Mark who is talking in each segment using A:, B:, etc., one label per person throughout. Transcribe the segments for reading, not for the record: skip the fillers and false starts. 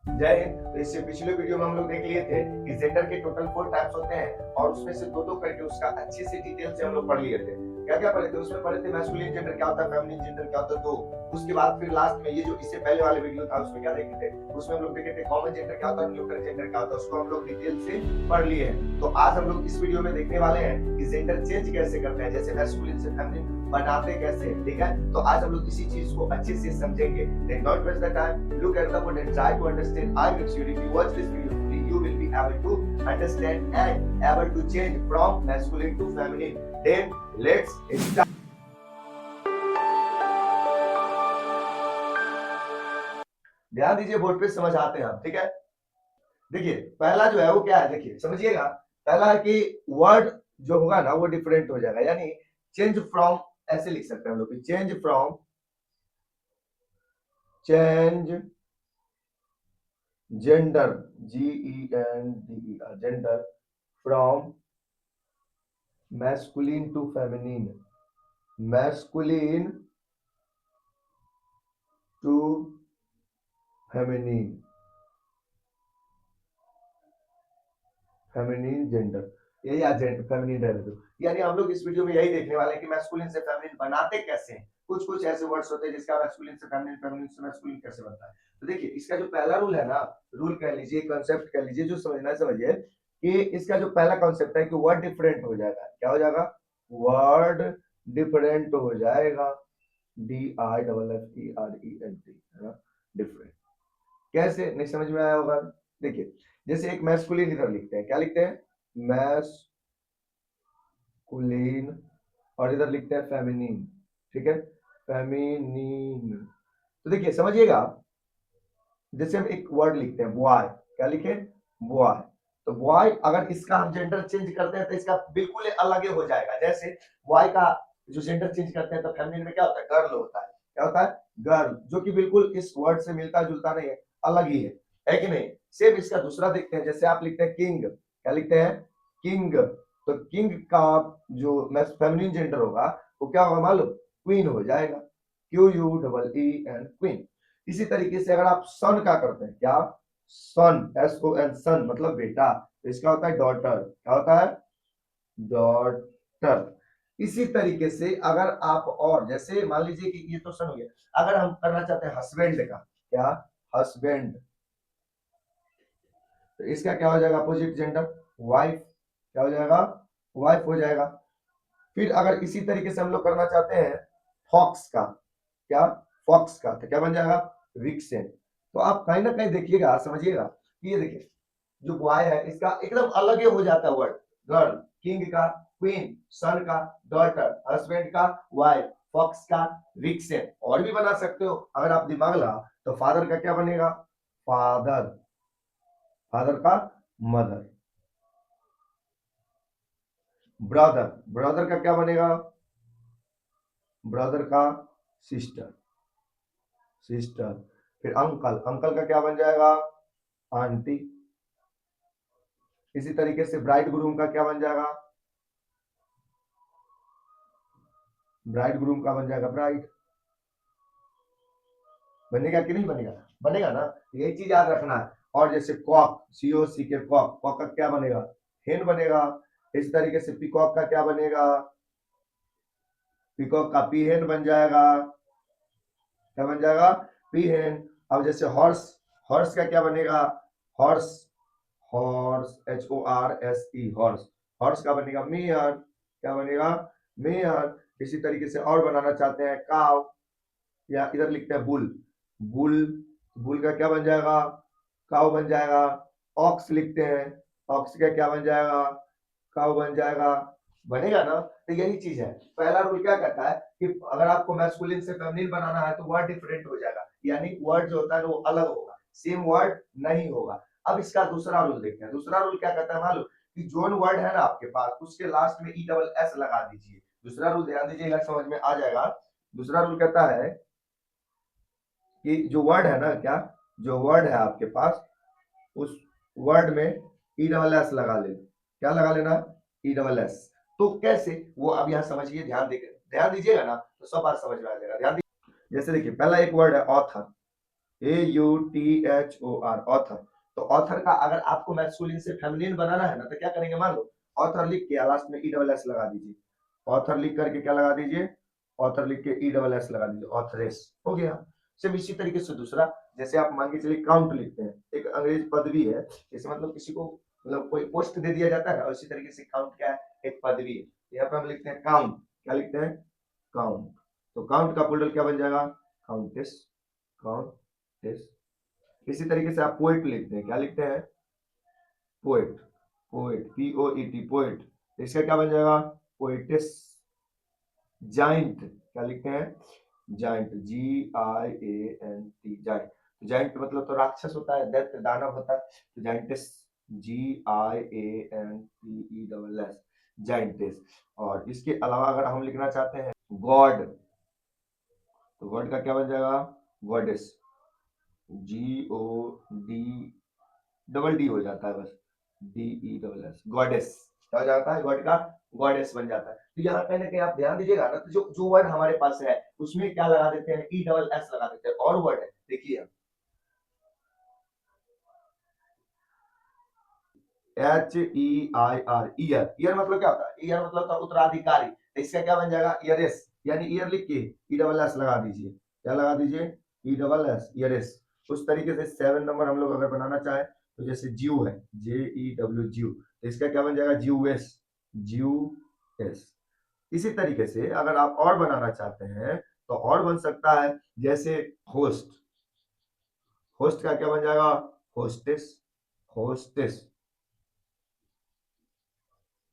A: जय हिंद। तो इससे पिछले वीडियो में हम लोग देख लिए थे कि जेंडर के टोटल 4 टाइप्स होते हैं और उसमें से दो दो करके उसका अच्छे से डिटेल से हम लोग पढ़ लिए थे। क्या क्या पढ़े थे? उसमें पढ़े थे मैस्कुलिन जेंडर क्या होता है, फेमिनिन जेंडर क्या होता है, दो। उसके बाद फिर लास्ट में ये जो इससे पहले वाले वीडियो था उसमें क्या देखे थे, उसमें हम लोग देखे थे कॉमन जेंडर क्या होता है, न्यूट्रल जेंडर क्या होता है, उसको हम लोग डिटेल से पढ़ लिए हैं। तो आज हम लोग इस वीडियो में देखने वाले हैं कि जेंडर चेंज कैसे करते हैं, जैसे मैस्कुलिन से फेमिनिन बनाते कैसे हैं। ठीक है, तो आज हम लोग इसी चीज को अच्छे से समझेंगे। Then not waste the time, look at the board and try to understand. I make sure if you watch this video fully, you will be able to understand and able to change from masculine to feminine. Then let's start. ध्यान दीजिए, board पे समझ आते हैं हम। ठीक है, देखिए पहला जो है वो क्या है, देखिए समझिएगा। पहला है कि वर्ड जो होगा ना वो डिफरेंट हो जाएगा, यानी चेंज फ्रॉम ऐसे लिख सकते हैं हम लोग कि change from, change gender, GENDER, gender from masculine to feminine, masculine to feminine, feminine gender, यही आ फेमिनिन रहने दो। यानी हम लोग इस वीडियो में यही देखने वाले हैं कि मैस्कुलिन से फेमिनिन बनाते कैसे हैं। कुछ कुछ ऐसे वर्ड्स होते हैं जिसका मैस्कुलिन से फेमिनिन, फेमिनिन से मैस्कुलिन कैसे बनता है। तो देखिए इसका जो पहला रूल है ना, रूल कह लीजिए, कंसेप्ट कह लीजिए, जो समझना है समझिए कि इसका जो पहला कॉन्सेप्ट है कि वर्ड डिफरेंट हो जाएगा। क्या हो जाएगा? वर्ड डिफरेंट हो जाएगा, DIFFERENT, है ना, डिफरेंट। कैसे, नहीं समझ में आया होगा? देखिए जैसे एक मैस्कुलिन इधर लिखते हैं, क्या लिखते हैं? मैस्कुलिन, और इधर लिखते हैं फेमिनिन। ठीक है, फेमिनिन। तो देखिए समझिएगा, जैसे हम एक वर्ड लिखते हैं बॉय, क्या लिखे? बॉय। तो बॉय अगर इसका हम जेंडर चेंज करते हैं तो इसका बिल्कुल अलग ही हो जाएगा। जैसे बॉय का जो जेंडर चेंज करते हैं तो फेमिनिन में क्या होता है? गर्ल होता है। क्या होता है? गर्ल, जो कि बिल्कुल इस वर्ड से मिलता जुलता नहीं है, अलग ही है कि नहीं? सेम इसका दूसरा देखते हैं, जैसे आप लिखते हैं किंग, क्या लिखते हैं? किंग। तो किंग का जो फेमिनिन जेंडर होगा वो क्या होगा मालूम? क्वीन हो जाएगा, QUEEN, क्वीन। इसी तरीके से अगर आप सन का करते हैं, क्या? सन, SON, सन मतलब बेटा, तो इसका होता है डॉटर। क्या होता है? डॉटर। इसी तरीके से अगर आप, और जैसे मान लीजिए कि ये तो सन हो गया, अगर हम करना चाहते हैं हस्बैंड का, क्या? हस्बैंड, तो इसका क्या हो जाएगा अपोजिट जेंडर? वाइफ। क्या हो जाएगा? वाइफ हो जाएगा। फिर अगर इसी तरीके से हम लोग करना चाहते हैं फॉक्स का, क्या? फॉक्स का, तो क्या बन जाएगा? विक्सेन। तो आप कहीं ना कहीं देखिएगा, समझिएगा कि ये देखिए जो बॉय है इसका एकदम अलग ही हो जाता है वर्ड। गर्ल, किंग का क्वीन, सन का डॉटर, हस्बैंड का वाइफ, फॉक्स का विक्सेन। और भी बना सकते हो अगर आप दिमाग लगा तो फादर का क्या बनेगा? फादर, फादर का मदर। ब्रदर, ब्रदर का क्या बनेगा? ब्रदर का सिस्टर, सिस्टर। फिर अंकल, अंकल का क्या बन जाएगा? आंटी। इसी तरीके से ब्राइड ग्रूम का क्या बन जाएगा? ब्राइड ग्रूम का बन जाएगा ब्राइड। बनेगा कि नहीं बनेगा? बनेगा ना, यही चीज याद रखना है। और जैसे कॉक, COC के कॉक, कॉक का क्या बनेगा? हेन बनेगा। इस तरीके से पिकॉक का क्या बनेगा? पिकॉक का पीहेन बन जाएगा। क्या बन जाएगा? पीहेन। अब जैसे हॉर्स, हॉर्स का क्या बनेगा? Horse, horse, HORSE, horse. Horse का बनेगा मेयर। क्या बनेगा? मेयर। इसी तरीके से और बनाना चाहते हैं काव, या इधर लिखते हैं बुल, बुल। बुल का क्या बन जाएगा? काव बन जाएगा। ऑक्स लिखते हैं, ऑक्स का क्या बन जाएगा? काव बन जाएगा। बनेगा ना? तो यही चीज है। पहला रूल क्या कहता है कि अगर आपको मैस्कुलिन से फेमिनिन बनाना है तो वर्ड डिफरेंट हो जाएगा, यानी वर्ड जो होता है वो अलग होगा, सेम वर्ड नहीं होगा। अब इसका दूसरा रूल देखते हैं। दूसरा रूल क्या कहता है मालूम? कि जोन वर्ड है ना आपके पास उसके लास्ट में ESS लगा दीजिए। दूसरा रूल ध्यान दीजिएगा, समझ में आ जाएगा। दूसरा रूल कहता है कि जो वर्ड है ना, क्या? जो वर्ड है आपके पास उस वर्ड में ESS लगा ले। क्या लगा लेना? ESS। तो कैसे, वो अब यहाँ समझिए, ध्यान दीजिएगा ना तो सब बात समझ में आ जाएगा। ध्यान दीजिए, जैसे देखिए पहला एक वर्ड है ऑथर, AUTHOR, ऑथर। तो ऑथर का अगर आपको मैस्कुलिन से फेमिनिन बनाना है ना, तो क्या करेंगे, मान लो ऑथर लिख के लास्ट में ESS लगा दीजिए। ऑथर लिख करके क्या लगा दीजिए, ऑथर लिख के ESS लगा दीजिए, ऑथरेस, हो गया। सिर्फ इसी तरीके से दूसरा, जैसे आप मान के चलिए काउंट लिखते हैं, एक अंग्रेज पदवी है, जैसे मतलब किसी को मतलब कोई पोस्ट दे दिया जाता है ना, उसी तरीके से काउंट क्या है, एक पदवी है। यहाँ पे हम लिखते हैं काउंट, क्या लिखते हैं, काउंट। तो काउंट का पुलर क्या बन जाएगा, काउंटेस, काउंटेस। इसी तरीके से आप पोएट लिखते हैं, क्या लिखते हैं, पोएट, पोएट, POET, पोएट। इसका क्या बन जाएगा, पोएटिस। जाइंट, क्या लिखते हैं, जाइंट, GIANT, जाइंट। तो जाइंट मतलब तो राक्षस होता है, दैत्य, दानव होता है, तो जाइंटिस, GIANTESS, जाइंटिस। और इसके अलावा अगर हम लिखना चाहते हैं गॉड, तो गॉड का क्या बन जाएगा, गॉडेस, GOD, डबल डी हो जाता है बस, DESS, गॉडेस। क्या हो जाता है, गॉड का गॉडेस बन जाता है। तो यहाँ कहीं ना कहीं आप ध्यान दीजिएगा ना, तो जो जो वर्ड हमारे पास है उसमें क्या लगा देते हैं, ESS लगा देते हैं। और वर्ड है, देखिए HEIR, ईयर। ईयर मतलब क्या होता है, ईयर मतलब होता है उत्तराधिकारी। तो इसका क्या बन जाएगा, ईयरेस, यानी ईयर लिख के ESS लगा दीजिए। क्या लगा दीजिए, ESS, ईयरेस। उस तरीके से 7 नंबर हम लोग अगर बनाना चाहें, तो जैसे जीव है, JEW, जीव, तो इसका क्या बन जाएगा, जीयूएस, जीयूएस। इसी तरीके से अगर आप और बनाना चाहते हैं, तो और बन सकता है, जैसे होस्ट, होस्ट का क्या बन जाएगा, होस्टेस, होस्टेस,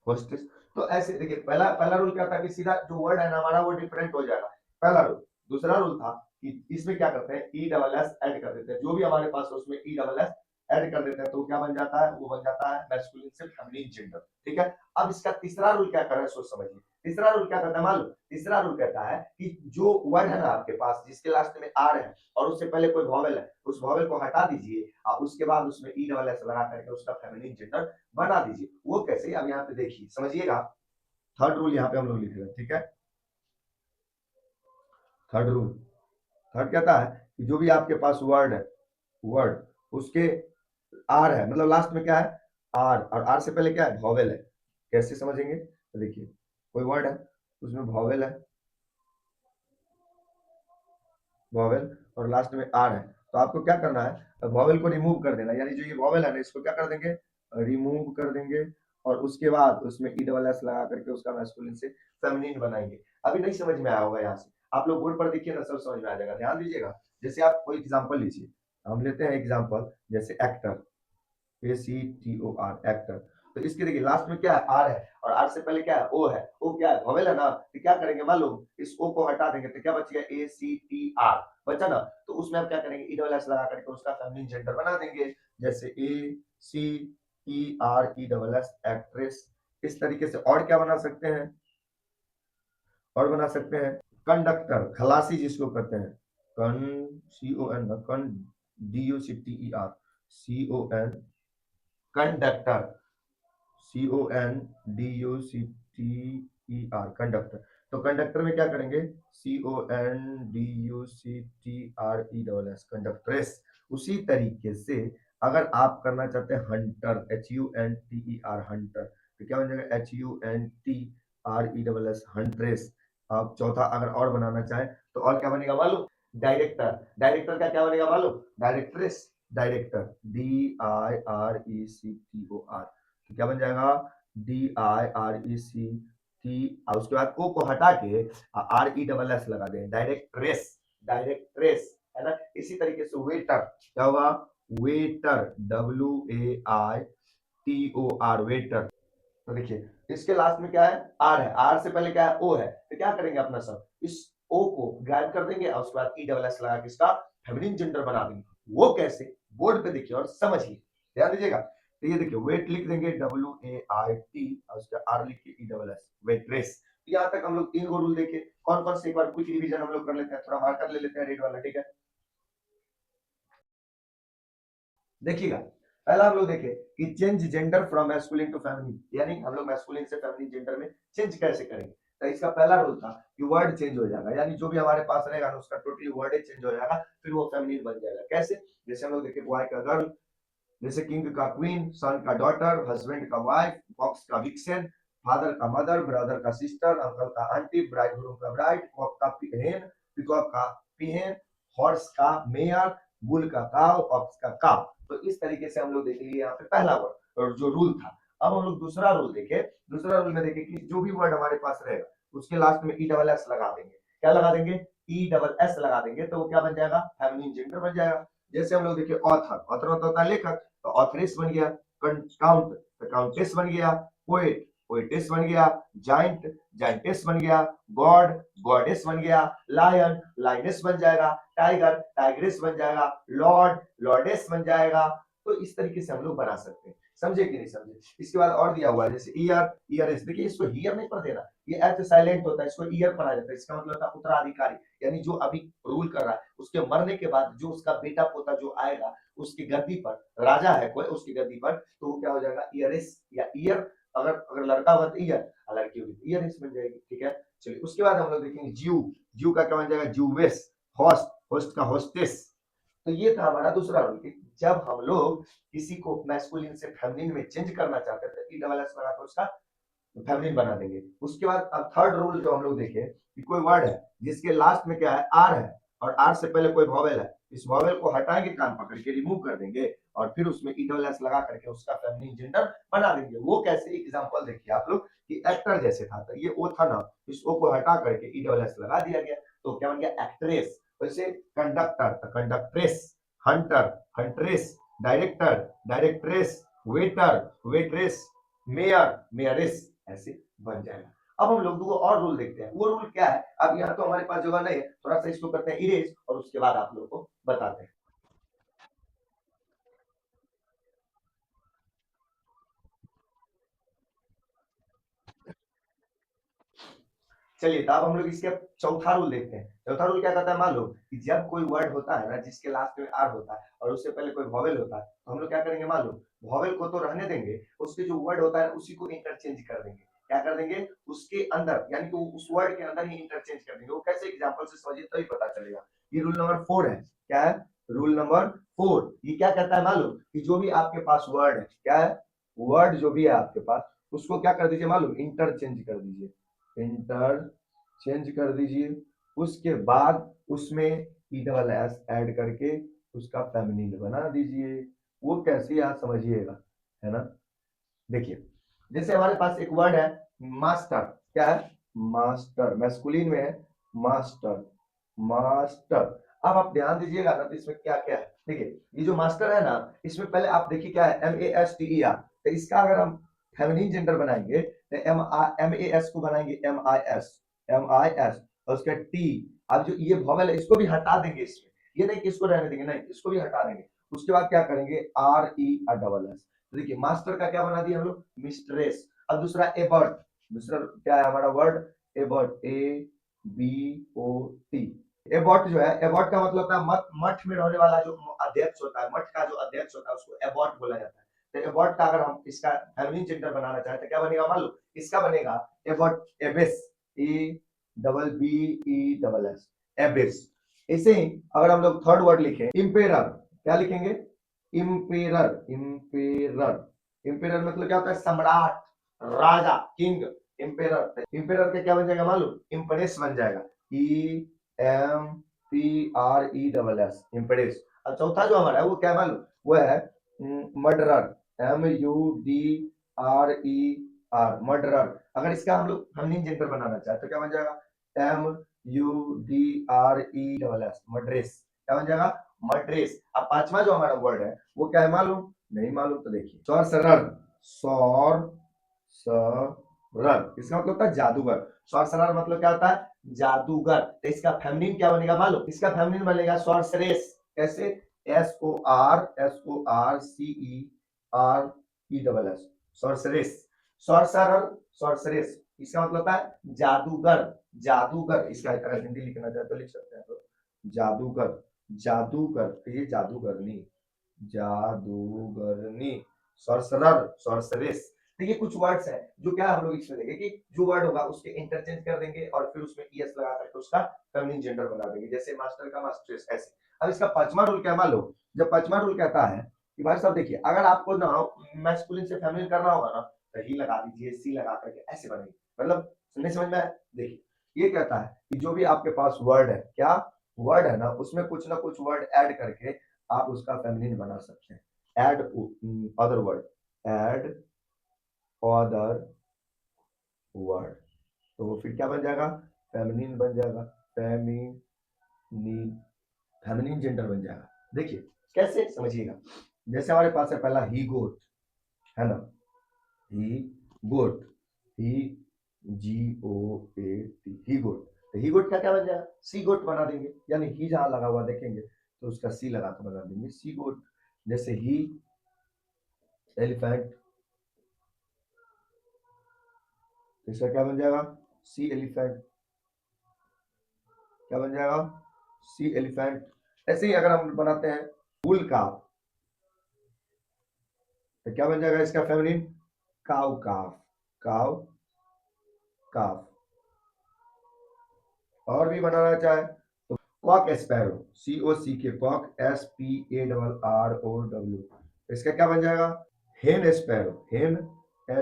A: होस्टेस। तो ऐसे देखिए, पहला पहला रूल क्या था कि सीधा जो वर्ड है ना हमारा वो डिफरेंट हो जाएगा, पहला रूल। दूसरा रूल था कि इसमें क्या करते हैं, ESS ऐड कर देते हैं, जो भी हमारे पास है उसमें ESS ऐड कर देते हैं, तो क्या बन जाता है, वो बन जाता है मैस्कुलिन से फेमिनिन जेंडर। ठीक है। अब इसका तीसरा रूल क्या कर रहा है, सोच समझिए। तीसरा रूल क्या कहता है, मान लो तीसरा रूल कहता है कि जो वर्ड है ना आपके पास जिसके लास्ट में आर है और उससे पहले कोई वॉवेल है, उस वॉवेल को हटा दीजिए और उसके बाद उसमें ESS लगा करके उसका फेमिनिन जेंडर बना दीजिए। वो कैसे, अब यहाँ पे देखिए समझिएगा। थर्ड रूल यहाँ पे हम लोग लिख रहे हैं, ठीक है। थर्ड रूल, थर्ड कहता है कि जो भी आपके पास वर्ड है, वर्ड उसके आर है, मतलब लास्ट में क्या है, आर, और आर से पहले क्या है, वॉवेल है। कैसे समझेंगे, तो देखिए कोई वर्ड है उसमें वॉवेल है, वॉवेल, और लास्ट में आर है, तो आपको क्या करना है, वॉवेल को रिमूव कर देना, यानी जो ये वॉवेल है ना इसको क्या कर देंगे, रिमूव कर देंगे। और उसके बाद उसमें ESS लगा करके उसका मैस्कुलिन से फेमिनिन बनाएंगे। अभी नहीं समझ में आया होगा, यहाँ से आप लोग बोर्ड पर देखिए ना, सब समझ में आ जाएगा, ध्यान दीजिएगा। जैसे आप कोई एग्जाम्पल लीजिए, हम लेते हैं एग्जाम्पल, जैसे एक्टर, ACTOR, एक्टर। तो इसके देखिए लास्ट में क्या है, आर है, और आर से पहले क्या है, ओ है। ओ क्या है, वॉवेल है ना, तो क्या करेंगे मालूम, इस ओ को हटा देंगे तो क्या बच गया, ACTR बचा ना। तो उसमें हम क्या करेंगे, ESS लगा करके उसका फेमिनिन जेंडर बना देंगे, जैसे ACTRESS, एक्ट्रेस। इस तरीके से और क्या बना सकते हैं, और बना सकते हैं कंडक्टर, खलासी जिसको कहते हैं, कन, CON, कन, DUCTER, CON, conductor, CONDUCTER, conductor. तो कंडक्टर में क्या करेंगे, CONDUCTRESS, कंडक्ट्रेस। उसी तरीके से अगर आप करना चाहते हैं हंटर, HUNTER, हंटर, तो क्या बन जाएगा, HUNTRESS, हंट्रेस। आप चौथा अगर और बनाना चाहें, तो और क्या बनेगा मालूम, डायरेक्टर। डायरेक्टर का क्या बनेगा मालूम, डायरेक्ट्रेस, डायरेक्टर, DIRECTOR। तो क्या बन जाएगा, DIRECT, और उसके बाद ओ को हटा के RESS लगा दें, डायरेक्ट रेस, डायरेक्ट रेस, है ना। इसी तरीके से वेटर, क्या होगा, वेटर, WAITOR, वेटर। तो देखिए इसके लास्ट में क्या है, आर है, आर से पहले क्या है, ओ है, तो क्या करेंगे अपना सब, इस ओ को गायब कर देंगे और उसके बाद ESS लगा के इसका फेमिनिन जेंडर बना देंगे। वो कैसे, बोर्ड पे देखिए और समझिए, ध्यान दीजिएगा। तो ये देखिए वेट लिख देंगे, WAIT, और उसका आर लिख के ESS, वेट्रेस। यहाँ तक हम लोग 3 गो रूल देखे। कौन कौन से एक बार क्विक रिवीजन हम लोग कर लेते हैं, थोड़ा मार्कर ले लेते हैं रेड वाला, ठीक है। देखिएगा, पहला हम लोग देखे कि change gender from masculine to feminine, यानी हम लोग मैस्कुलिन से फेमिनिन जेंडर में चेंज कैसे करेंगे। तो इसका पहला रूल था कि वर्ड चेंज हो जाएगा, यानी जो भी हमारे पास रहेगा ना उसका टोटली वर्ड चेंज हो जाएगा, फिर वो फेमिनिन बन जाएगा। कैसे? जैसे हम लोग देखिए बॉय का गर्ल, जैसे किंग का क्वीन, सन का डॉटर, हस्बैंड का वाइफ, फॉक्स का विक्सन, फादर का मदर, ब्रदर का सिस्टर, अंकल का आंटी, ब्राइड ग्रूम का ब्राइड, कॉक का हेन, पिकॉक का पीहेन, हॉर्स का मेयर, बुल का काव, ऑक्स का काव। तो इस तरीके से हम लोग देख लिए यहाँ पे पहला वर्ड और जो रूल था। अब हम लोग दूसरा रूल देखे। दूसरा रूल में देखे कि जो भी वर्ड हमारे पास रहेगा उसके लास्ट में ई डबल एस लगा देंगे। क्या लगा देंगे? ई डबल एस लगा देंगे, तो वो क्या बन जाएगा? फेमिनिन जेंडर बन जाएगा। जैसे हम लोग देखिए ऑथर, ऑथर होता है लेखक, तो ऑथरेस बन गया। काउंट, तो काउंटेस बन गया। पोएट, पोएटेस बन गया। जाइंट, जाइंटेस बन गया। गॉड, गॉडेस बन गया। लायन, लाइनेस बन जाएगा। टाइगर, टाइग्रेस बन जाएगा। लॉर्ड, लॉर्डेस बन जाएगा। तो इस तरीके से हम लोग बना सकते हैं। समझे कि नहीं समझे? इसके बाद और दिया हुआ है जैसे ईयर, ईयरस। देखिए इसको ईयर नहीं पढ़ देना, ये एच साइलेंट होता है, इसको ईयर पढ़ा जाता है। इसका मतलब था उत्तराधिकारी, यानी जो अभी रूल कर रहा है उसके मरने के बाद जो उसका बेटा पोता जो आएगा उसकी गद्दी पर, राजा है कोई उसकी गद्दी पर, तो वो क्या हो जाएगा? ईयरिस या ईयर। अगर अगर लड़का हुआ तो ईयर, और लड़की होगी तो ईयरिस बन जाएगी। ठीक है, चलिए उसके बाद हम लोग देखेंगे ज्यू। ज्यू का क्या बन जाएगा? ज्यूवेस। होस्ट, होस्ट का होस्टेस। तो ये था हमारा दूसरा रूल कि जब हम लोग किसी को मैस्कुलिन से फेमिनिन में चेंज करना चाहते थे, ई डबल एस लगाकर उसका फेमिनिन बना देंगे। उसके बाद अब थर्ड रूल जो हम लोग देखे कि कोई वर्ड है जिसके लास्ट में क्या है? आर है, और आर से पहले कोई वॉवेल है, इस वॉवेल को हटाएंगे, कान पकड़ के रिमूव कर देंगे, और फिर उसमें ई डबल एस लगा करके उसका फेमिनिन जेंडर बना देंगे। वो कैसे? एग्जांपल देखिए आप लोग कि एक्टर जैसे था, तो ये ओ था ना, इस ओ को हटा करके ई डबल एस लगा दिया गया, तो क्या बन गया? एक्ट्रेस। वैसे conductor, conductress. Hunter, huntress. Director, directress. Waiter, waitress. Mayor, mayoress. ऐसे बन जाएगा। अब हम लोग दो और रूल देखते हैं। वो रूल क्या है? अब यहाँ तो हमारे पास जगह नहीं है, थोड़ा सा इसको करते हैं इरेज, और उसके बाद आप लोगों को बताते हैं। चलिए तो अब हम लोग इसके चौथा रूल देखते हैं। चौथा रूल क्या कहता है? मान लो कि जब कोई वर्ड होता है ना जिसके लास्ट में आर होता है और उससे पहले कोई वॉवेल होता है, तो हम लोग क्या करेंगे? मान लो वॉवेल को तो रहने देंगे, उसके जो वर्ड होता है उसी को इंटरचेंज कर देंगे। क्या कर देंगे? उसके अंदर, यानी कि उस वर्ड के अंदर ही इंटरचेंज कर देंगे। वो कैसे? एग्जाम्पल से समझिए तभी पता चलेगा। ये रूल नंबर 4 है। क्या है? Rule number 4। ये क्या कहता है मालूम? कि जो भी आपके पास वर्ड है, क्या है? वर्ड जो भी है आपके पास, उसको क्या कर दीजिए मालूम? इंटरचेंज कर दीजिए। इंटर चेंज कर दीजिए। उसके बाद उसमें ई डबल एस ऐड करके उसका फेमिनिन बना दीजिए। वो कैसे? आप समझिएगा, है ना? देखिए जैसे हमारे पास एक वर्ड है मास्टर। क्या है? मास्टर, मैस्कुलिन में है मास्टर, मास्टर। अब आप ध्यान दीजिएगा ना, तो इसमें क्या क्या है? देखिए ये जो मास्टर है ना, इसमें पहले आप देखिए क्या है? M A S T E R. तो इसका अगर हम फेमिनिन जेंडर बनाएंगे तो एम ए एस को बनाएंगे M I S, M I S, और उसका टी। अब जो ये वॉवेल है इसको भी हटा देंगे इसमें, ये नहीं कि इसको रहने देंगे, नहीं, इसको भी हटा देंगे। उसके बाद क्या करेंगे? Are E double S. तो देखिए मास्टर का क्या बना दिया हम लोग? मिस्ट्रेस। अब दूसरा एबर्ट। दूसरा क्या है हमारा word? Abbot, A B O T. Abbot जो है, एबॉट का मतलब होता है मठ, मठ में रहने वाला जो अध्यक्ष होता है, मठ का जो अध्यक्ष होता है उसको एबॉट बोला जाता है। तो एबॉट का अगर हम इसका फेमिनिन जेंडर बनाना चाहते हैं, क्या बनेगा मान लो? इसका बनेगा abbot, abbess, E double B E double S, abbess. ऐसे ही अगर हम लोग थर्ड वर्ड लिखें इंपेरर, क्या लिखेंगे? इंपेरर, इंपेरर। इंपेरर मतलब क्या होता है? सम्राट, राजा, किंग। इंपेरर, इंपेरर का क्या बन जाएगा मालूम? इम्प्रेस बन जाएगा। E M P R E double S, empress. और चौथा जो हमारा है वो क्या मालूम? वो है murderer, M U D R E R, murderer. अगर इसका हम लोग फेमिनिन जेंडर बनाना चाहे तो क्या बन जाएगा? M U D R E double S, murderess. क्या बन जाएगा? मर्ड्रेस। अब पांचवा जो हमारा वर्ड है वो क्या है मालूम? नहीं मालूम तो देखिए, सॉर्सरर, सौर सरर, इसका मतलब होता है जादूगर। सॉर्सरर मतलब क्या होता है? जादूगर। तो इसका फेमिनिन क्या बनेगा मालूम? इसका फेमिनिन बनेगा सॉर्सरेस। कैसे? S O R, S O R C E R E double S, sorceress. Sorcerer, sorceress, इसका मतलब होता है जादूगर, जादूगर। इसका अगर हिंदी लिखना चाहे तो लिख सकते हैं, तो जादूगर, जादूगर। तो ये जादूगरनी, जादूगरनी। सॉर्सरर, सॉर्सरेस। तो ये कुछ वर्ड्स है जो क्या हम लोग इसमें देंगे कि जो वर्ड होगा उसके इंटरचेंज कर देंगे और फिर उसमें ईएस लगा करके उसका फेमिनिन जेंडर बना देंगे, जैसे मास्टर का मास्ट्रेस ऐसे। अब इसका पांचवा रूल क्या मान लो, जब पांचवा रूल कहता है कि भाई साहब देखिए, अगर आपको ना मैस्कुलिन से फेमिनिन करना होगा ना तो ही लगा दीजिए, सी लगा करके ऐसे बनेगी, मतलब नहीं समझ में? देखिए ये कहता है कि जो भी आपके पास वर्ड है, क्या वर्ड है ना, उसमें कुछ ना कुछ वर्ड ऐड करके आप उसका फेमिनिन बना सकते हैं। Add other word, add other word, तो फिर क्या बन जाएगा, फेमिनिन बन जाएगा, फेमिनिन, फेमिनिन जेंडर बन जाएगा। देखिए कैसे, समझिएगा। जैसे हमारे पास है पहला ही गोट, है ना, ही गोट, ही GOAT, ही गोट। तो ही गोट का क्या बन जाएगा, सी गोट बना देंगे, यानी ही जहां लगा हुआ देखेंगे तो उसका सी लगा कर बना देंगे, सी गोट। जैसे ही एलिफेंट, इसका क्या बन जाएगा, सी एलिफेंट, क्या बन जाएगा, सी एलिफेंट। ऐसे ही अगर हम बनाते हैं बुल काफ, तो क्या बन जाएगा इसका feminine, cow calf, cow calf. और भी बनाना चाहे तो cock sparrow, COCK, cock SPARROW, इसका क्या बन जाएगा, हेन स्पैरो, हेन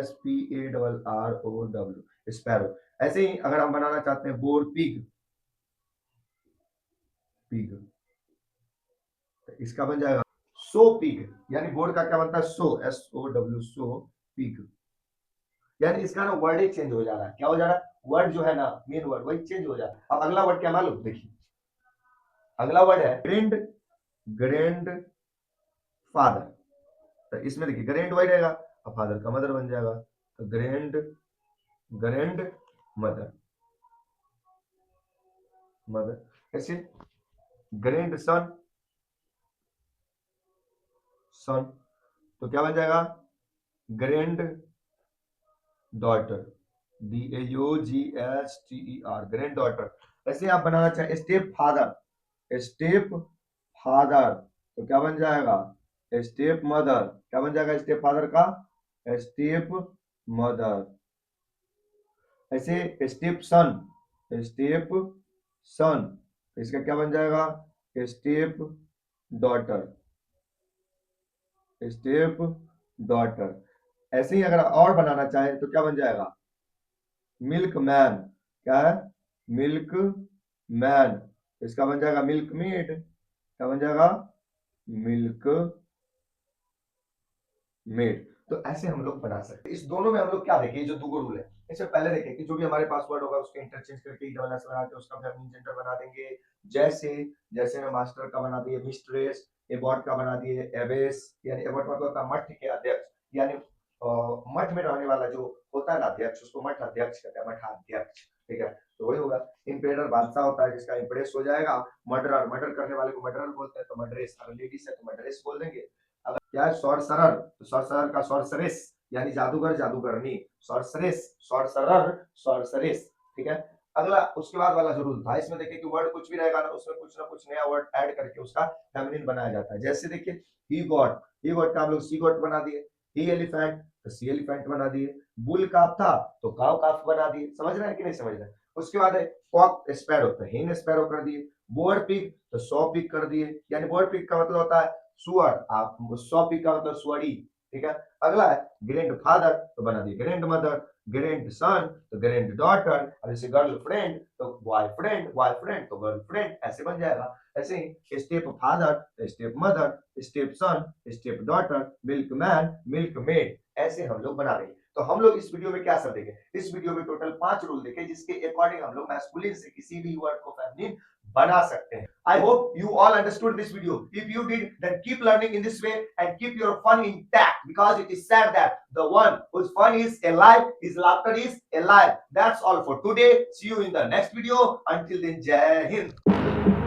A: SPARROW, स्पैरो। ऐसे ही अगर हम बनाना चाहते हैं बोर पिग, पिग, तो इसका बन जाएगा सो पिग, यानी बोर्ड का क्या बनता है, सो, SOW, सो पिग। यानी इसका ना वर्ड ही चेंज हो जा रहा है, क्या हो जा रहा है, वर्ड जो है ना, मेन वर्ड वही चेंज हो जा रहा है। अब अगला वर्ड क्या मालूम, देखिए अगला वर्ड है ग्रैंड, ग्रैंड फादर। तो इसमें देखिए ग्रैंड वही रहेगा, अब फादर का मदर बन जाएगा, तो ग्रैंड, ग्रैंड मदर, मदर। ऐसे ग्रैंड सन, सन, तो क्या बन जाएगा, grand daughter, DAUGHTER, grand daughter. ऐसे आप बनाना चाहें स्टेप फादर, स्टेप फादर, तो क्या बन जाएगा, स्टेप मदर, क्या बन जाएगा स्टेप फादर का, स्टेप मदर। ऐसे स्टेप सन, स्टेप सन, इसका क्या बन जाएगा, स्टेप डॉटर, स्टेप डॉटर। ऐसे ही अगर और बनाना चाहे तो क्या बन जाएगा, मिल्क मैन, क्या है, मिल्क मैन, इसका बन जाएगा मिल्क मीट, क्या बन जाएगा, मिल्क मेड। तो ऐसे हम लोग बना सकते हैं। इस दोनों में हम लोग क्या देखें, जो दो रूल है, इससे पहले देखें कि जो भी हमारे पास वर्ड होगा उसके इंटरचेंज करके डबल एस लगा के उसका फेमिनिन जेंडर बना देंगे। जैसे जैसे मैं मास्टर का बना दिए मिस्ट्रेस, एबॉट का बना दिए एबेस, यानी एबॉट मतलब होता है मठ के अध्यक्ष, यानी मठ में रहने वाला जो होता है ना अध्यक्ष, उसको मठ अध्यक्ष कहते हैं, मठाध्यक्ष, ठीक है। तो वही होगा। इंपेडर बादशाह होता है जिसका इंप्रेस हो जाएगा। मर्डरर, मर्डर करने वाले को मर्डरर बोलते हैं, तो मर्डरेस, अगर लेडीज है तो मर्डरेस बोल देंगे। क्या है सॉर्सरर, तो सॉर्सरर का सॉर्सरेस, यानी जादूगर जादूगरनी, सॉर्सरेस, सॉर्सरर, सॉर्सरेस, ठीक है। अगला उसके बाद वाला जो रूल था, इसमें देखिए कि वर्ड कुछ भी रहेगा ना उसमें कुछ ना कुछ नया वर्ड ऐड करके उसका फेमिनिन बनाया जाता है। जैसे देखिए ही गॉट, ही गॉट का हम लोग सी गॉट बना दिए, ही एलिफेंट तो सी एलिफेंट बना दिए, बुल काफ था तो काव काफ बना दिए। समझ रहे हैं कि नहीं समझ रहे हैं? उसके बाद है कॉक स्पैरो, तो हेन स्पैरो कर दिए। बोअर पिग तो सॉ पिग कर दिए, यानी बोअर पिग का मतलब होता है सुअर, आप सौ पी का मतलब सुअरी, ठीक है। अगला है ग्रैंड फादर तो बना दिए ग्रैंड मदर, ग्रैंड सन तो ग्रैंड डॉटर, और जैसे गर्लफ्रेंड तो बॉयफ्रेंड, बॉयफ्रेंड तो गर्लफ्रेंड, ऐसे बन जाएगा। ऐसे ही स्टेप फादर तो स्टेप मदर, स्टेप सन, step daughter, milk man, milk made, ऐसे हम लोग बना देंगे। तो हम लोग इस वीडियो में क्या सब देखें, इस वीडियो में टोटल 5 रूल देखे जिसके अकॉर्डिंग हम लोग मैस्कुलिन से किसी भी वर्ड को फेमिनिन बना सकते हैं। I hope you all understood this video. If you did, then keep learning in this way and keep your fun intact, because it is said that the one whose fun is alive, his laughter is alive. That's all for today. See you in the next video. Until then, Jai Hind.